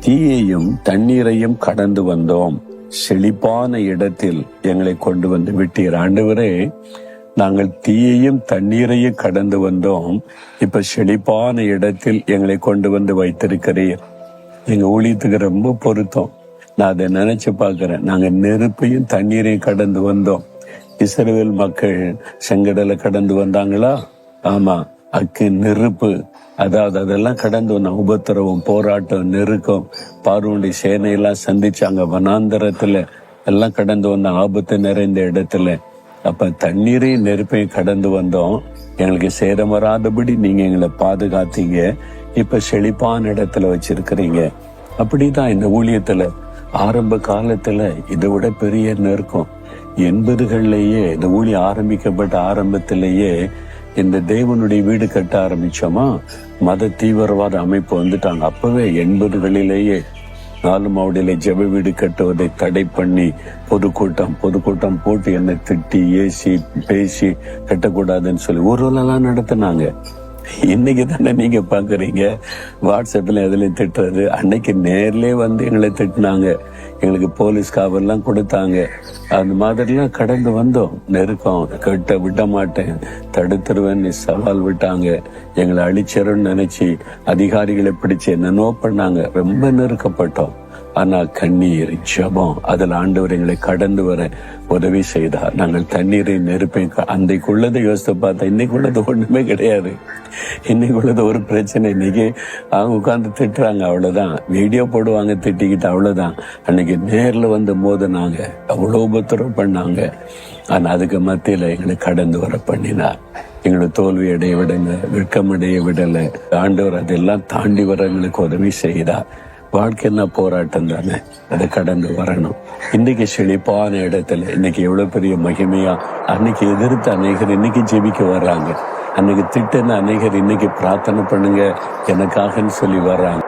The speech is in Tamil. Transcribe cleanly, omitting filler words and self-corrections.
தீயையும் தண்ணீரையும் கடந்து வந்தோம், செழிப்பான இடத்தில் எங்களை கொண்டு வந்து விட்டீர். ஆண்டவரே, நாங்கள் தீயையும் தண்ணீரையும் கடந்து வந்தோம், இப்ப செழிப்பான இடத்தில் எங்களை கொண்டு வந்து வைத்திருக்கிறீர். எங்க ஊழியத்துக்கு ரொம்ப பொருத்தம். நான் அதை நினைச்சு பாக்குறேன். நாங்க நெருப்பையும் தண்ணீரையும் கடந்து வந்தோம். இஸ்ரவேல் மக்கள் செங்கடலை கடந்து வந்தாங்களா? ஆமா. நெருப்பு, அதாவது அதெல்லாம் கடந்து வந்தோம். உபத்திரவம், போராட்டம், நெருக்கம், பார்வோனுடைய சேனையெல்லாம் சந்திச்சாங்க. வனாந்தரத்துல எல்லாம் கடந்து வந்த ஆபத்து நிறைந்த இடத்துல. அப்ப தண்ணீரையும் நெருப்பையும் கடந்து வந்தோம். எங்களுக்கு சேதம் வராதபடி நீங்க எங்களை பாதுகாத்தீங்க. இப்ப செழிப்பான இடத்துல வச்சிருக்கிறீங்க. அப்படிதான் இந்த ஊழியத்துல ஆரம்ப காலத்துல இதை விட பெரிய நெருக்கம். 80கள்லயே இந்த ஊழியம் ஆரம்பிக்கப்பட்ட ஆரம்பத்திலேயே இந்த தேவனுடைய வீடு கட்ட ஆரம்பிச்சோமா, மத தீவிரவாத அமைப்பு வந்துட்டாங்க. அப்பவே 80களிலேயே 4 மாவடியில ஜெப வீடு கட்டுவதை தடை பண்ணி பொதுக்கூட்டம் போட்டு என்னை திட்டி ஏசி பேசி கட்டக்கூடாதுன்னு சொல்லி ஊர்வலம் நடத்தினாங்க. இன்னைக்கு தானே நீங்க பாக்குறீங்க வாட்ஸ்அப்ல எதுலயும் திட்டுறது. அன்னைக்கு நேர்லயே வந்து எங்களை திட்டினாங்க, எங்களுக்கு போலீஸ் காவல்லாம் கொடுத்தாங்க. அந்த மாதிரிலாம் கடந்து வந்தோம். நெருக்கம், கட்ட விட மாட்டேன், தடுத்துருவேன்னு சவால் விட்டாங்க. எங்களை அழிச்சிருன்னு நினைச்சு அதிகாரிகளை பிடிச்சு என்னென்னோ பண்ணாங்க. ரொம்ப நெருக்கப்பட்டோம். ஆனா கண்ணீர், ஜெபம், அதுல ஆண்டவர் எங்களை கடந்து வர உதவி செய்தார். நாங்கள் தண்ணீரை நெருப்பை அன்றைக்குள்ளதை யோசித்து பார்த்தா இன்னைக்குள்ளது ஒண்ணுமே கிடையாது. இன்னைக்குள்ளது ஒரு பிரச்சனை. இன்னைக்கு அவங்க உட்கார்ந்து திட்டுறாங்க, அவ்வளவுதான். வீடியோ போடுவாங்க திட்டிக்கிட்டு, அவ்வளவுதான். அன்னைக்கு நேர்ல வந்த போது நாங்க அவ்வளவு உபத்திரம் பண்ணாங்க. ஆனா அதுக்கு மத்தியில எங்களை கடந்து வர பண்ணினார். எங்களை தோல்வி அடைய விடல, வெட்கமடைய விடல. ஆண்டவர் அதெல்லாம் தாண்டி வர எங்களுக்கு உதவி செய்தார். வாழ்க்கைன்னா போராட்டம் தானே, அதை கடந்து வரணும். இன்னைக்கு செழிப்பான இடத்துல இன்னைக்கு எவ்வளவு பெரிய மகிமையா, அன்னைக்கு எதிர்த்து அநேகர் இன்னைக்கு ஜெபிக்க வர்றாங்க. அன்னைக்கு திட்டுன்னு அநேகர் இன்னைக்கு பிரார்த்தனை பண்ணுங்க எனக்காகன்னு சொல்லி வர்றாங்க.